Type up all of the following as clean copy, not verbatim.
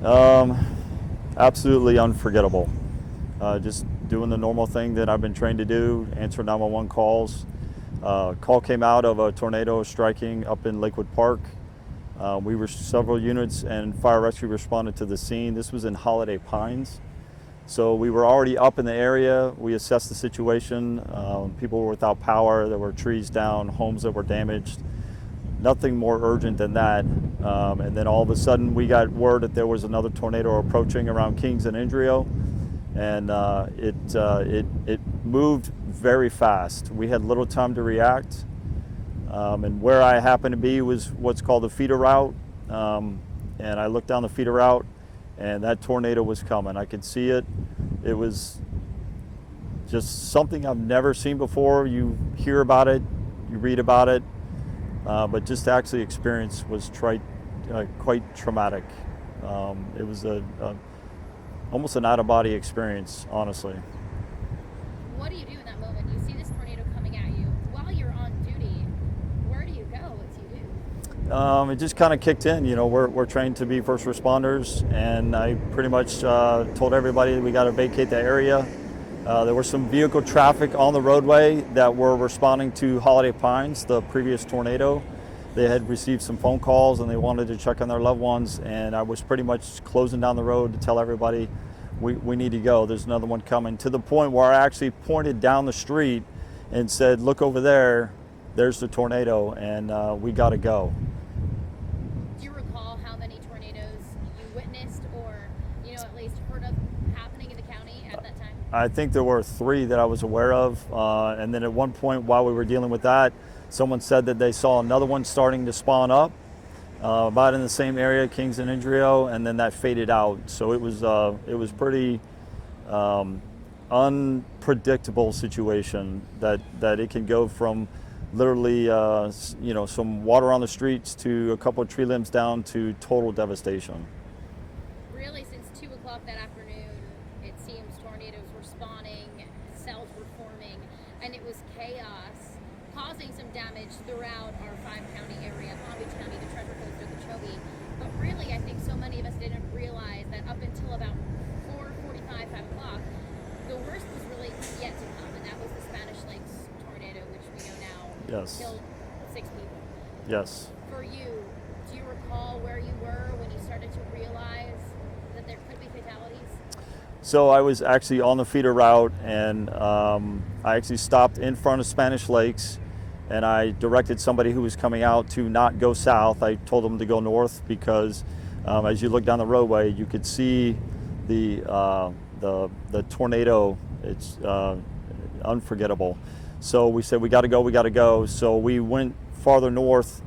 Um, Absolutely unforgettable. Just doing the normal thing that I've been trained to do, answer 911 calls. Call came out of a tornado striking up in Lakewood Park. We were several units and fire rescue responded to the scene. This was in Holiday Pines. So we were already up in the area. We assessed the situation. People were without power. There were trees down, homes that were damaged. Nothing more urgent than that. And then all of a sudden we got word that there was another tornado approaching around Kings and Indrio. And it moved very fast. We had little time to react. And where I happened to be was what's called the feeder route. And I looked down the feeder route and that tornado was coming. I could see it. It was just something I've never seen before. You hear about it, you read about it, but just to actually experience was quite traumatic. It was almost an out-of-body experience, honestly. What do you do in that moment? You see this tornado coming at you while you're on duty. Where do you go? What do you do? It just kind of kicked in. You know, we're trained to be first responders, and I pretty much told everybody we got to vacate the area. There was some vehicle traffic on the roadway that were responding to Holiday Pines, the previous tornado. They had received some phone calls and they wanted to check on their loved ones, and I was pretty much closing down the road to tell everybody we need to go. There's another one coming, to the point where I actually pointed down the street and said, look over there, there's the tornado, and we got to go. Do you recall how many tornadoes you witnessed or, at least heard of happening in the county at that time? I think there were 3 that I was aware of, and then at one point while we were dealing with that, someone said that they saw another one starting to spawn up, about in the same area, Kings and Indrio, and then that faded out. So it was pretty unpredictable situation that it can go from literally some water on the streets to a couple of tree limbs down to total devastation. Really, since 2 o'clock that afternoon, it seems tornadoes were spawning, cells were forming, and it was chaos, causing some damage throughout our 5-county area, Palm Beach County, the Treasure Coast, Okeechobee. But really, I think so many of us didn't realize that up until about 4:45, 5 o'clock, the worst was really yet to come, and that was the Spanish Lakes tornado, which we know now Yes. killed 6 people. Yes. For you, do you recall where you were when you started to realize that there could be fatalities? So I was actually on the feeder route, and I actually stopped in front of Spanish Lakes, and I directed somebody who was coming out to not go south. I told them to go north because as you look down the roadway, you could see the tornado. It's unforgettable. So we said, we got to go, we got to go. So we went farther north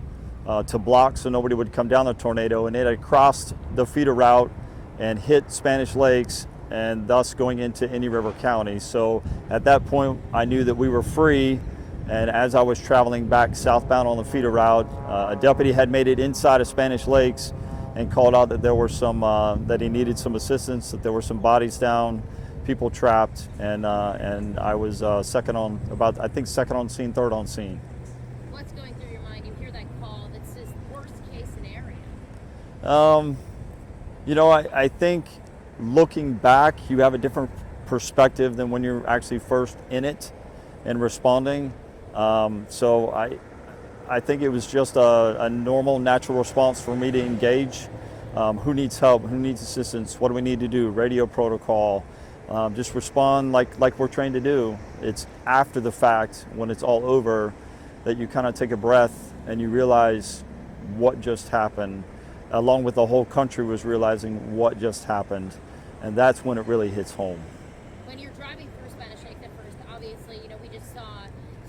to block so nobody would come down the tornado, and it had crossed the feeder route and hit Spanish Lakes, and thus going into Indian River County. So at that point, I knew that we were free. And as I was traveling back southbound on the feeder route, a deputy had made it inside of Spanish Lakes and called out that there were that he needed some assistance, that there were some bodies down, people trapped, and I was second on scene, third on scene. What's going through your mind? You hear that call that says worst case scenario. I think looking back, you have a different perspective than when you're actually first in it and responding. So I think it was just a normal, natural response for me to engage. Who needs help? Who needs assistance? What do we need to do? Radio protocol. Just respond like we're trained to do. It's after the fact, when it's all over, that you kind of take a breath and you realize what just happened, along with the whole country was realizing what just happened. And that's when it really hits home. When you're driving through Spanish Lakes at first, obviously, we just saw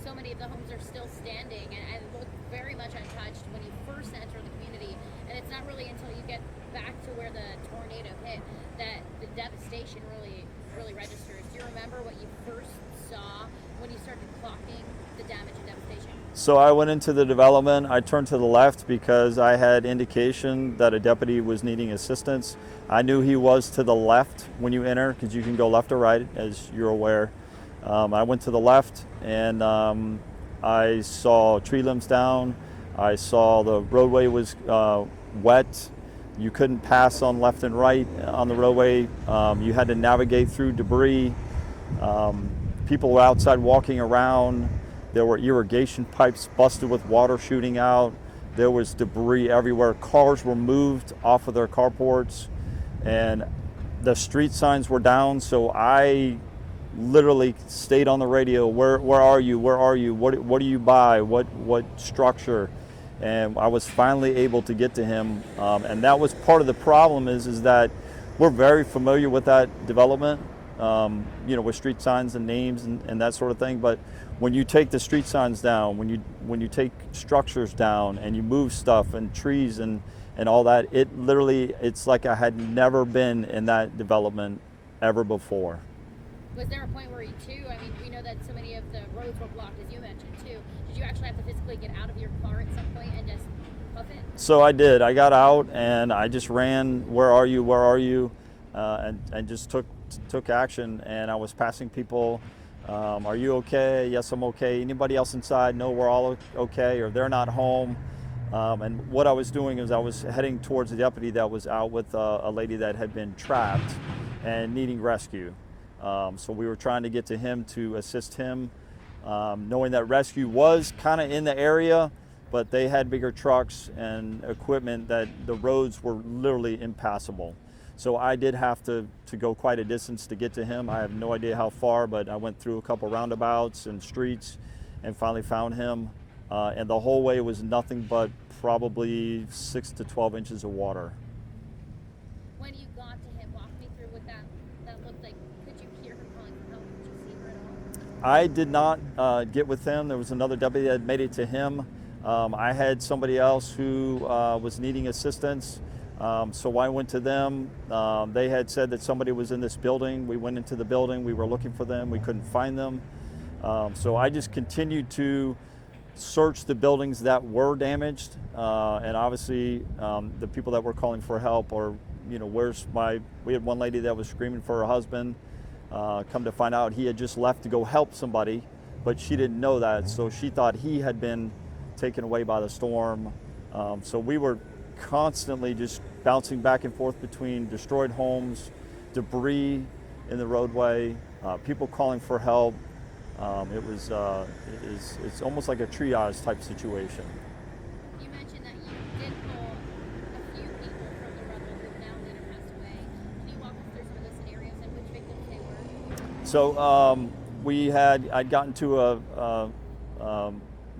so many of the homes are still standing and look very much untouched when you first enter the community. And it's not really until you get back to where the tornado hit that the devastation really registers. Do you remember what you first saw when you started clocking the damage and devastation? So I went into the development. I turned to the left because I had indication that a deputy was needing assistance. I knew he was to the left when you enter, because you can go left or right, as you're aware. I went to the left, and I saw tree limbs down. I saw the roadway was wet. You couldn't pass on left and right on the roadway. You had to navigate through debris. People were outside walking around. There were irrigation pipes busted with water shooting out. There was debris everywhere. Cars were moved off of their carports, and the street signs were down. So I literally stayed on the radio. Where are you? Where are you? What do you buy? What structure? And I was finally able to get to him. And that was part of the problem is that we're very familiar with that development, with street signs and names and that sort of thing. But when you take the street signs down, when you take structures down and you move stuff and trees and all that, it's like I had never been in that development ever before. Was there a point where we know that so many of the roads were blocked, as you mentioned too. Did you actually have to physically get out of your car at some point and just hoof it? So I did. I got out and I just ran, where are you, where are you? And just took action, and I was passing people. Are you okay? Yes, I'm okay. Anybody else inside? No, we're all okay, or they're not home. And what I was doing is I was heading towards the deputy that was out with a lady that had been trapped and needing rescue. So we were trying to get to him to assist him, knowing that rescue was kind of in the area, but they had bigger trucks and equipment that the roads were literally impassable. So I did have to go quite a distance to get to him. I have no idea how far, but I went through a couple roundabouts and streets and finally found him. And the whole way was nothing but probably 6 to 12 inches of water. When you got to him, walk me through what that looked like. Could you hear her calling for help? Did you see her at all? I did not get with him. There was another deputy that made it to him. I had somebody else who was needing assistance. So I went to them. They had said that somebody was in this building. We went into the building. We were looking for them. We couldn't find them. So I just continued to search the buildings that were damaged. And obviously the people that were calling for help, or, we had one lady that was screaming for her husband. Come to find out he had just left to go help somebody, but she didn't know that. So she thought he had been taken away by the storm. So we were constantly just bouncing back and forth between destroyed homes, debris in the roadway, people calling for help. It's almost like a triage type situation. You mentioned that you did pull a few people from the rubble who now later passed away. Can you walk us through some of those scenarios and which victims they were? So I'd gotten to a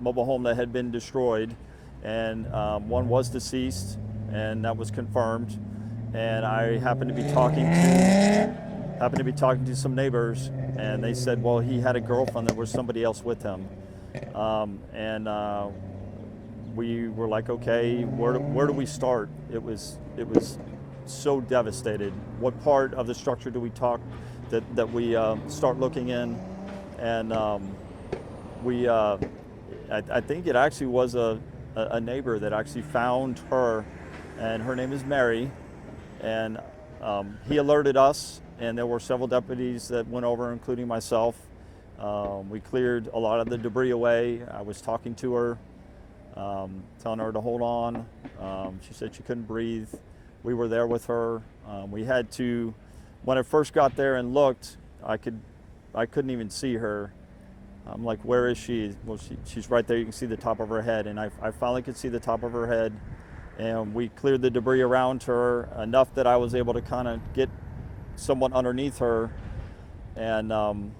mobile home that had been destroyed, and one was deceased, and that was confirmed. And I happened to be talking to some neighbors, and they said, well, he had a girlfriend, there was somebody else with him. We were like, okay, where do we start? It was so devastated. What part of the structure do we that we start looking in? And I think it actually was a neighbor that actually found her, and her name is Mary, and he alerted us, and there were several deputies that went over, including myself. We cleared a lot of the debris away. I was talking to her, telling her to hold on. She said she couldn't breathe. We were there with her. We had to, when I first got there and looked, I couldn't even see her. I'm like, where is she? Well, she's right there. You can see the top of her head. And I finally could see the top of her head. And we cleared the debris around her enough that I was able to kind of get someone underneath her. And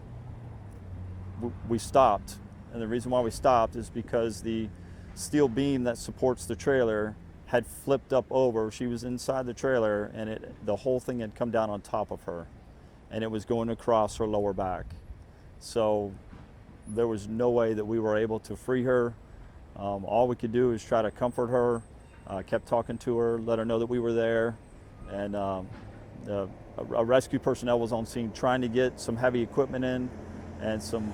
we stopped. And the reason why we stopped is because the steel beam that supports the trailer had flipped up over. She was inside the trailer, and the whole thing had come down on top of her. And it was going across her lower back. So there was no way that we were able to free her. All we could do is try to comfort her. Kept talking to her, let her know that we were there. And a rescue personnel was on scene trying to get some heavy equipment in and some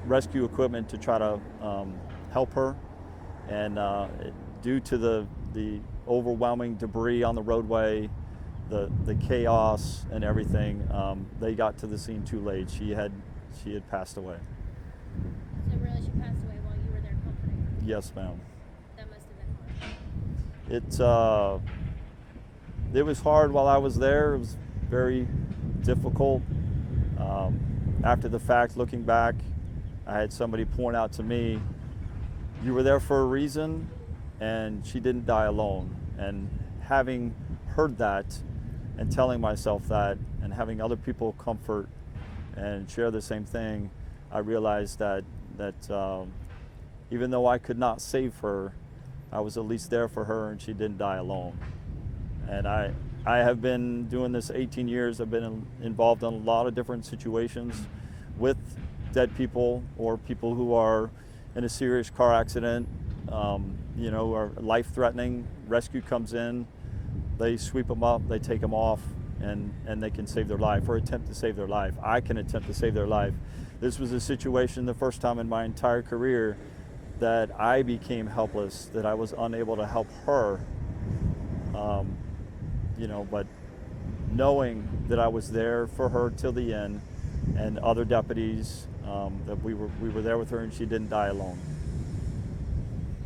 rescue equipment to try to help her. And due to the overwhelming debris on the roadway, the chaos and everything, they got to the scene too late. She had passed away. So really, she passed away while you were there comforting her? Yes, ma'am. That must have been hard. It was hard while I was there. It was very difficult. After the fact, looking back, I had somebody point out to me, you were there for a reason, and she didn't die alone. And having heard that and telling myself that and having other people comfort and share the same thing, I realized that even though I could not save her, I was at least there for her and she didn't die alone. And I have been doing this 18 years. I've been involved in a lot of different situations with dead people or people who are in a serious car accident, or life-threatening. Rescue comes in, they sweep them up, they take them off, and they can save their life or attempt to save their life. I can attempt to save their life. This was a situation, the first time in my entire career, that I became helpless, that I was unable to help her. But knowing that I was there for her till the end, and other deputies, that we were there with her and she didn't die alone.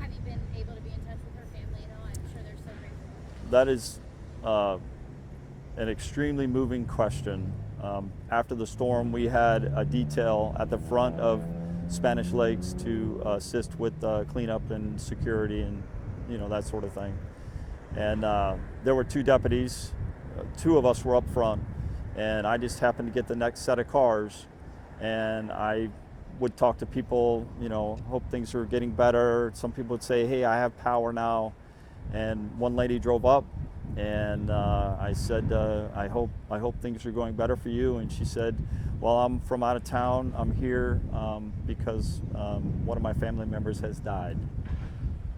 Have you been able to be in touch with her family at all? I'm sure they're so grateful. That is an extremely moving question. After the storm, we had a detail at the front of Spanish Lakes to assist with cleanup and security and that sort of thing. And there were two deputies. Two of us were up front, and I just happened to get the next set of cars, and I would talk to people, hope things are getting better. Some people would say, hey, I have power now. And one lady drove up, and I said, I hope things are going better for you. And she said, well, I'm from out of town. I'm here because one of my family members has died.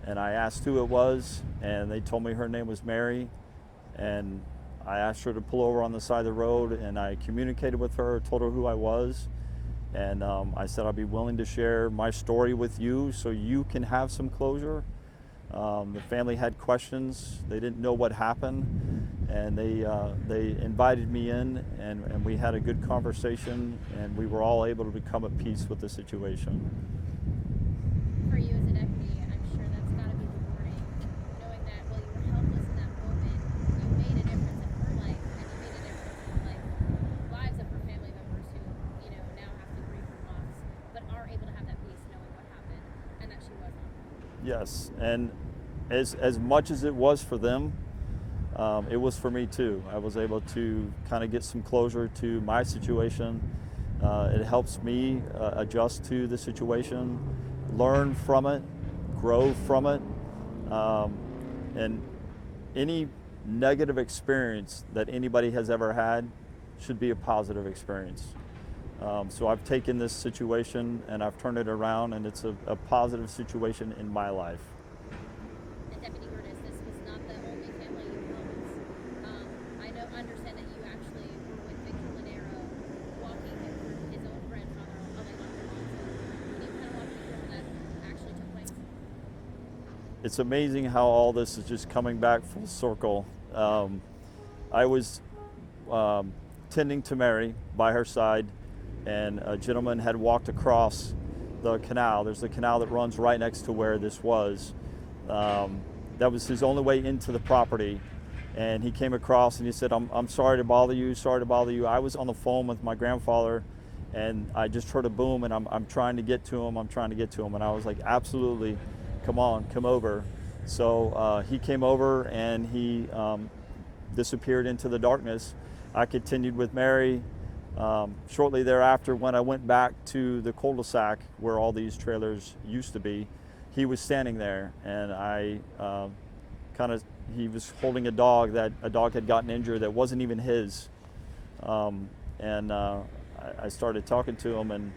And I asked who it was, and they told me her name was Mary. And I asked her to pull over on the side of the road, and I communicated with her, told her who I was. And I said, I'll be willing to share my story with you so you can have some closure. The family had questions. They didn't know what happened. And they invited me in, and we had a good conversation, and we were all able to become at peace with the situation. For you as a deputy, I'm sure that's got to be rewarding, knowing that while you were helpless in that moment, you made a difference in her life, and you made a difference in the lives of her family members who, now have to grieve her loss, but are able to have that peace knowing what happened and that she wasn't. Yes, and as much as it was for them, it was for me too. I was able to kind of get some closure to my situation. It helps me adjust to the situation, learn from it, grow from it, and any negative experience that anybody has ever had should be a positive experience. So I've taken this situation and I've turned it around, and it's a positive situation in my life. And Deputy Gerdes, this was not the only family you helped. I understand that you actually were with Victor Lanero, walking him through his own grandfather, Alejandro Alonso. Can you kind of walk me through how that actually took place? It's amazing how all this is just coming back full circle. I was tending to Mary by her side, and a gentleman had walked across the canal. There's a canal that runs right next to where this was. That was his only way into the property, and he came across and he said, I'm sorry to bother you, sorry to bother you. I was on the phone with my grandfather, and I just heard a boom, and I'm trying to get to him, and I was like, absolutely, come on, come over. So he came over, and he disappeared into the darkness. I continued with Mary. Shortly thereafter, when I went back to the cul-de-sac where all these trailers used to be, he was standing there, and he was holding a dog that a dog had gotten injured that wasn't even his. I started talking to him, and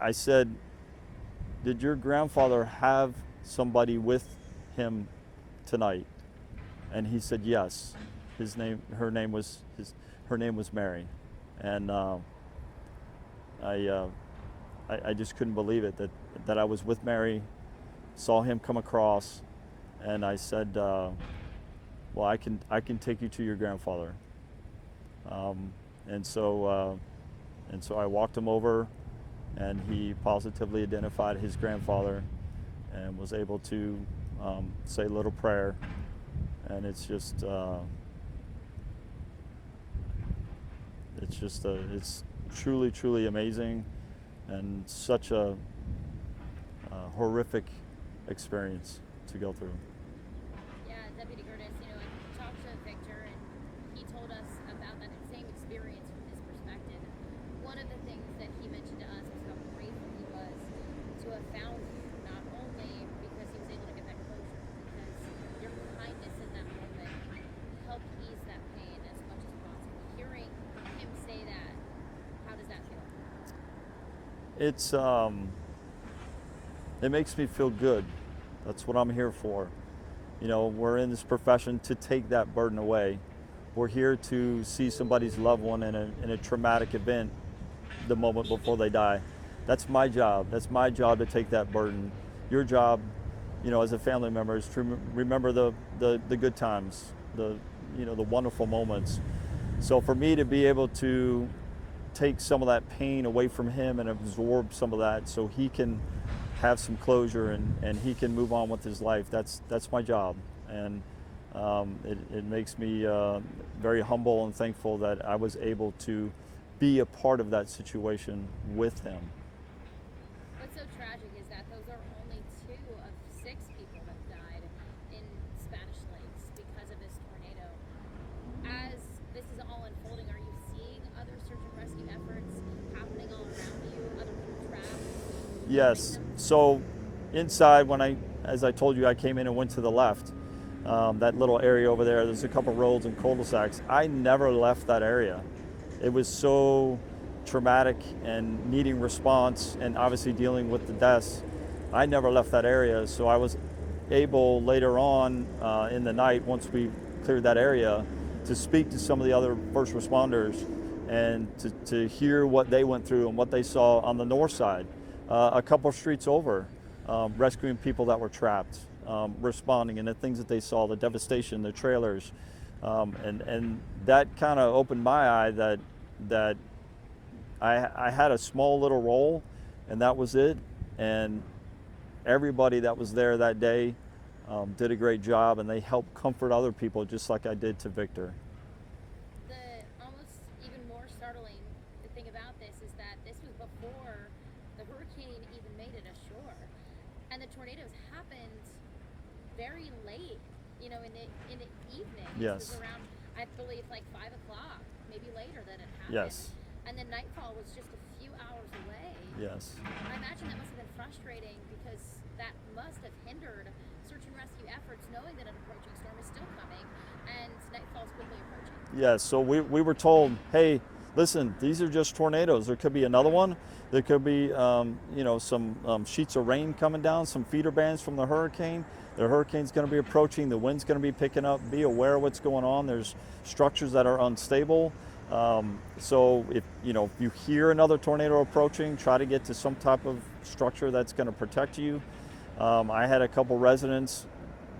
I said, did your grandfather have somebody with him tonight? And he said yes. Her name was Mary, and I just couldn't believe it that I was with Mary, saw him come across, and I said, well, I can take you to your grandfather. And so I walked him over, and he positively identified his grandfather, and was able to say a little prayer. and it's truly, truly amazing, and such a horrific experience to go through. Yeah, Deputy Gerdes, I talked to Victor, and he told us about that same experience from his perspective. One of the things that he mentioned to us was how grateful he was to have found you, not only because he was able to get that closure, because your kindness in that moment helped ease that pain as much as possible. Hearing him say that, how does that feel? It makes me feel good. That's what I'm here for. We're in this profession to take that burden away. We're here to see somebody's loved one in a traumatic event the moment before they die. That's my job. That's my job to take that burden. Your job, as a family member, is to remember the good times, the wonderful moments. So for me to be able to take some of that pain away from him and absorb some of that so he can have some closure and he can move on with his life, that's my job. And it makes me very humble and thankful that I was able to be a part of that situation with him. What's so tragic is that those are only 2 of 6 people that died in Spanish Lakes because of this tornado. As this is all unfolding, are you seeing other search and rescue efforts happening all around you, other people trapped? Yes. So inside, as I told you, I came in and went to the left. That little area over there, there's a couple roads and cul-de-sacs. I never left that area. It was so traumatic and needing response, and obviously dealing with the deaths. I never left that area, so I was able later on in the night, once we cleared that area, to speak to some of the other first responders and to hear what they went through and what they saw on the north side, a couple of streets over, rescuing people that were trapped, responding, and the things that they saw, the devastation, the trailers, and that kind of opened my eye that I had a small little role, and that was it. And everybody that was there that day did a great job, and they helped comfort other people just like I did to Victor. The almost even more startling thing about this is that this was before the hurricane even made it ashore, and the tornadoes happened very late, in the evening. Yes. This was around, I believe, like 5 o'clock, maybe later, that it happened. Yes. And then nightfall was just a few hours away. Yes. I imagine that must have been frustrating, because that must have hindered search and rescue efforts, knowing that an approaching storm is still coming and nightfall is quickly approaching. Yes. So we were told, hey, listen, these are just tornadoes. There could be another one. There could be some sheets of rain coming down, some feeder bands from the hurricane. The hurricane's going to be approaching. The wind's going to be picking up. Be aware of what's going on. There's structures that are unstable. So if you hear another tornado approaching, try to get to some type of structure that's going to protect you. I had a couple residents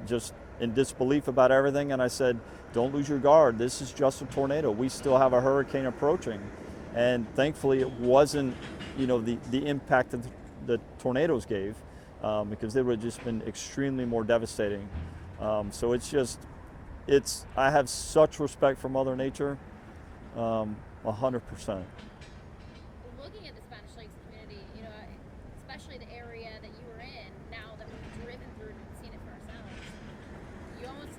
just in disbelief about everything, and I said, don't lose your guard. This is just a tornado. We still have a hurricane approaching. And thankfully it wasn't the impact that the tornadoes gave, because they would have just been extremely more devastating. So I have such respect for Mother Nature. 100%. Looking at the Spanish Lakes community, especially the area that you were in, now that we've driven through it and seen it for ourselves, you almost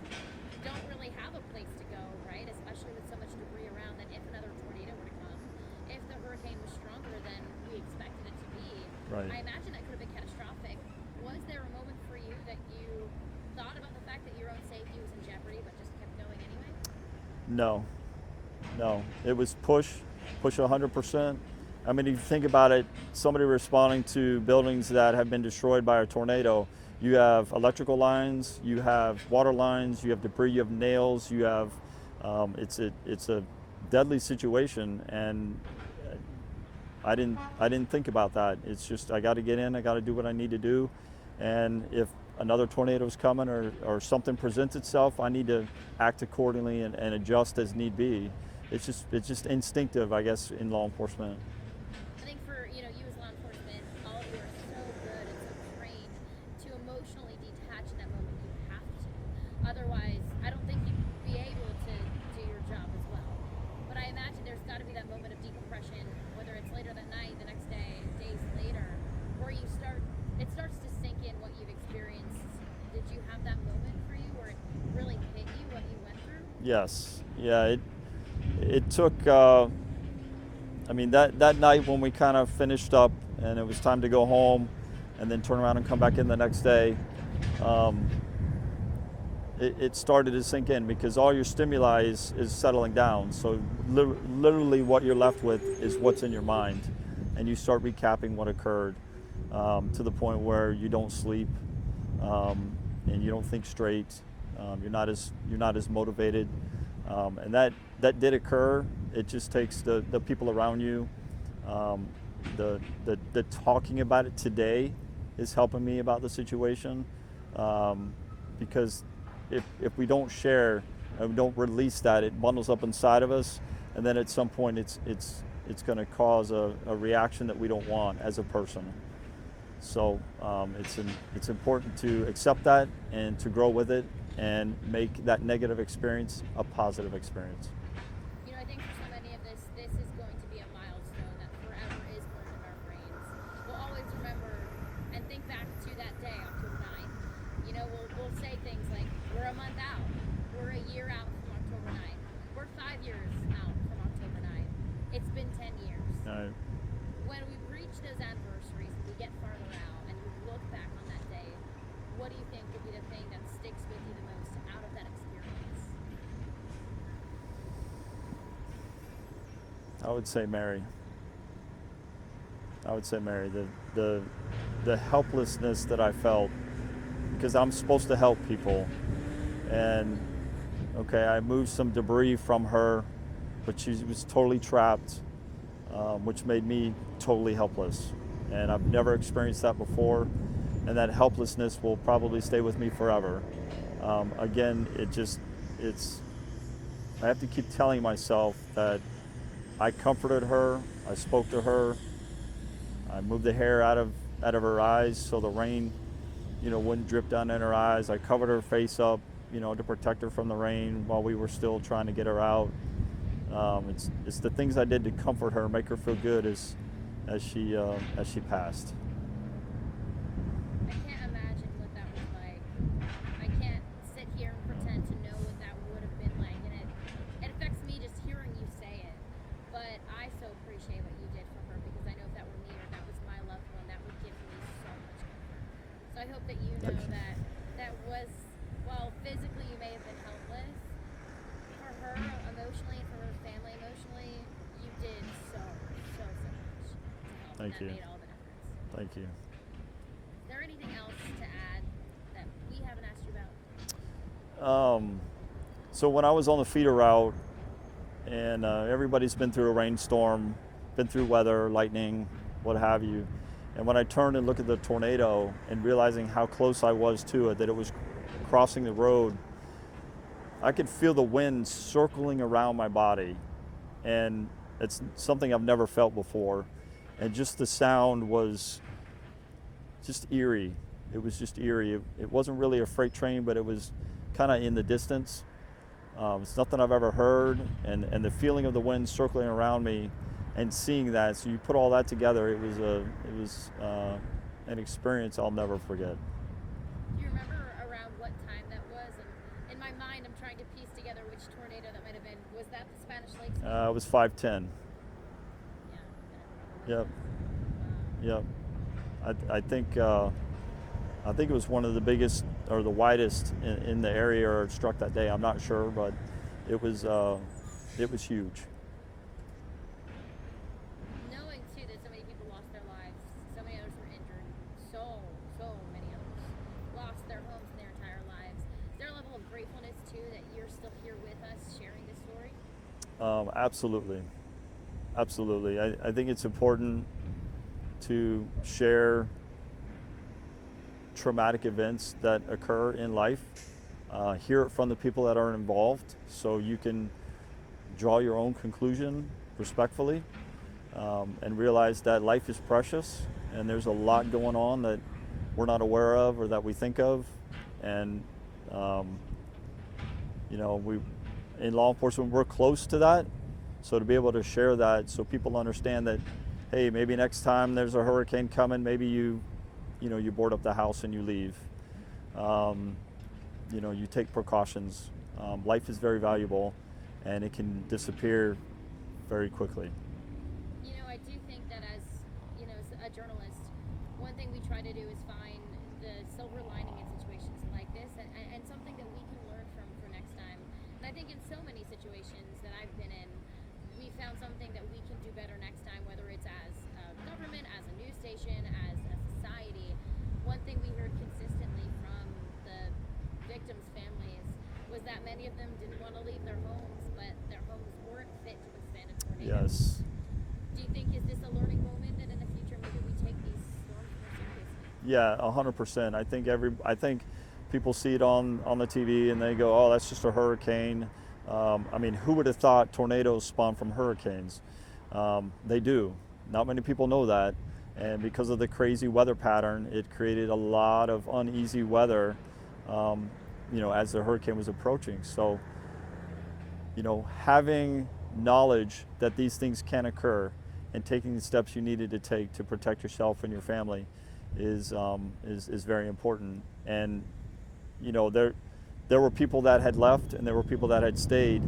don't really have a place to go, right? Especially with so much debris around, that if another tornado were to come, if the hurricane was stronger than we expected it to be, Right. I imagine that could have been catastrophic. Was there a moment for you that you thought about the fact that your own safety was in jeopardy, but just kept going anyway? No, it was push 100%. I mean, if you think about it, somebody responding to buildings that have been destroyed by a tornado, you have electrical lines, you have water lines, you have debris, you have nails, you have, it's a deadly situation, and I didn't think about that. It's just, I got to get in, I got to do what I need to do, and if another tornado is coming or something presents itself, I need to act accordingly and adjust as need be. It's just instinctive, I guess, in law enforcement. I think for you as law enforcement, all of you are so good and so trained to emotionally detach in that moment. You have to. Otherwise, I don't think Yes. Yeah. It took. I mean, that night when we kind of finished up and it was time to go home, and then turn around and come back in the next day. Um, it started to sink in because all your stimuli is settling down. So literally what you're left with is what's in your mind. And you start recapping what occurred, to the point where you don't sleep, and you don't think straight. You're not as motivated. And that did occur. It just takes the people around you. The talking about it today is helping me about the situation, because if we don't share and we don't release that, it bundles up inside of us, and then at some point it's going to cause a reaction that we don't want as a person. So it's important to accept that and to grow with it and make that negative experience a positive experience. You know, I think for so many of this is going to be a milestone that forever is burned in our brains. We'll always remember and think back to that day, October 9th. You know, we'll say things like, we're a month out, we're a year out from October 9th, we're 5 years out from October 9th. It's been 10 years. Right. When we reach those anniversaries and we get farther out and we look back on that day, what do you think would be the thing that sticks with you the most out of that experience? I would say Mary. The helplessness that I felt, because I'm supposed to help people, and okay, I moved some debris from her, but she was totally trapped, which made me totally helpless. And I've never experienced that before, and that helplessness will probably stay with me forever. Again, I have to keep telling myself that I comforted her, I spoke to her, I moved the hair out of her eyes so the rain, wouldn't drip down in her eyes. I covered her face up, to protect her from the rain while we were still trying to get her out. It's the things I did to comfort her, make her feel good as she passed. I can't imagine what that was like. I can't sit here and pretend to know what that would have been like, and it affects me just hearing you say it. But I so appreciate what you did for her, because I know if that were me or that was my loved one, that would give me so much comfort. So I hope that you know that was, while physically you may have been helpless, for her emotionally, for her family emotionally, you did so much to help. Thank you. That made all the difference. Thank you. Is there anything else to add that we haven't asked you about? So when I was on the feeder route, and everybody's been through a rainstorm, been through weather, lightning, what have you, and when I turned and looked at the tornado and realizing how close I was to it, that it was crossing the road, I could feel the wind circling around my body, and it's something I've never felt before. And just the sound was just eerie. It was just eerie. It wasn't really a freight train, but it was kind of in the distance. It's nothing I've ever heard, and the feeling of the wind circling around me and seeing that. So you put all that together, it was an experience I'll never forget. Do you remember around what time that was? And in my mind, I'm trying to piece together which tornado that might have been. Was that the Spanish Lakes? It was 5:10. Yeah. Yep. I think it was one of the biggest or the widest in the area or struck that day. I'm not sure, but it was huge. Knowing too that so many people lost their lives, so many others were injured, so many others lost their homes and their entire lives. Is there a level of gratefulness too that you're still here with us sharing this story? Absolutely. I think it's important to share traumatic events that occur in life, hear it from the people that are involved, so you can draw your own conclusion respectfully, and realize that life is precious and there's a lot going on that we're not aware of or that we think of. And we in law enforcement, we're close to that, so to be able to share that so people understand that, hey, maybe next time there's a hurricane coming, maybe you board up the house and you leave. You take precautions Life is very valuable, and it can disappear very quickly. You know, I do think that as, you know, as a journalist, one thing we try to do is find the silver lining in situations like this, and something that we can learn from for next time. And I think in so many situations that I've been in, we found something that we can do better next time, whether it's as a government, as a news station, as a society. One thing we heard consistently from the victims' families was that many of them didn't want to leave their homes, but their homes weren't fit to withstand a tornado. Yes. Do you think, is this a learning moment that in the future maybe we take these storms more seriously? Yeah, 100%. I think people see it on the TV and they go, "Oh, that's just a hurricane." I mean, who would have thought tornadoes spawn from hurricanes? They do. Not many people know that, and because of the crazy weather pattern, it created a lot of uneasy weather. As the hurricane was approaching. So, having knowledge that these things can occur and taking the steps you needed to take to protect yourself and your family is very important. And there were people that had left and there were people that had stayed,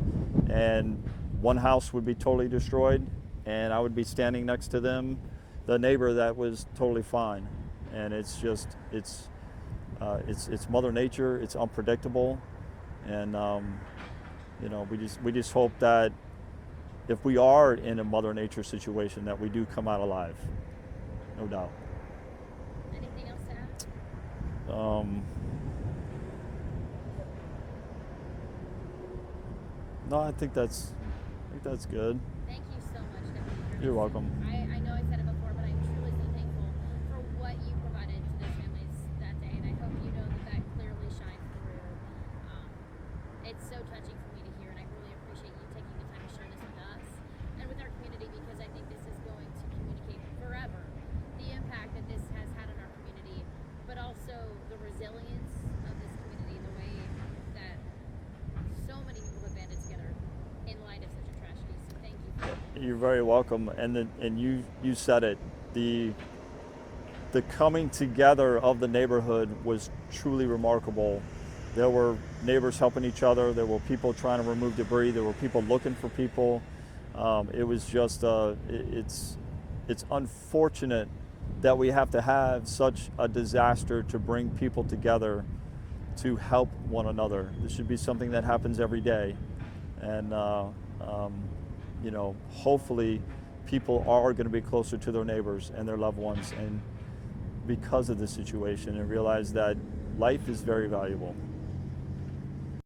and one house would be totally destroyed and I would be standing next to them, the neighbor that was totally fine. And it's Mother Nature. It's unpredictable, and we just hope that if we are in a Mother Nature situation, that we do come out alive, no doubt. Anything else to add? No, I think that's good. Thank you so much, Deputy Gerdes. You're welcome. I know I said it before, but I'm truly so thankful for what you provided to those families that day, and I hope you know that clearly shined through. It's so touching for me to hear, and I really appreciate you taking the time to share this with us and with our community, because I think this is going to communicate forever the impact that this has had on our community, but also the resilience of this community, the way that so many people have banded together in light of such a tragedy. So thank you for that. You're very welcome. And you said it. The coming together of the neighborhood was truly remarkable. There were neighbors helping each other. There were people trying to remove debris. There were people looking for people. It was just it's unfortunate that we have to have such a disaster to bring people together to help one another. This should be something that happens every day, and hopefully people are going to be closer to their neighbors and their loved ones, and because of the situation, and realize that life is very valuable.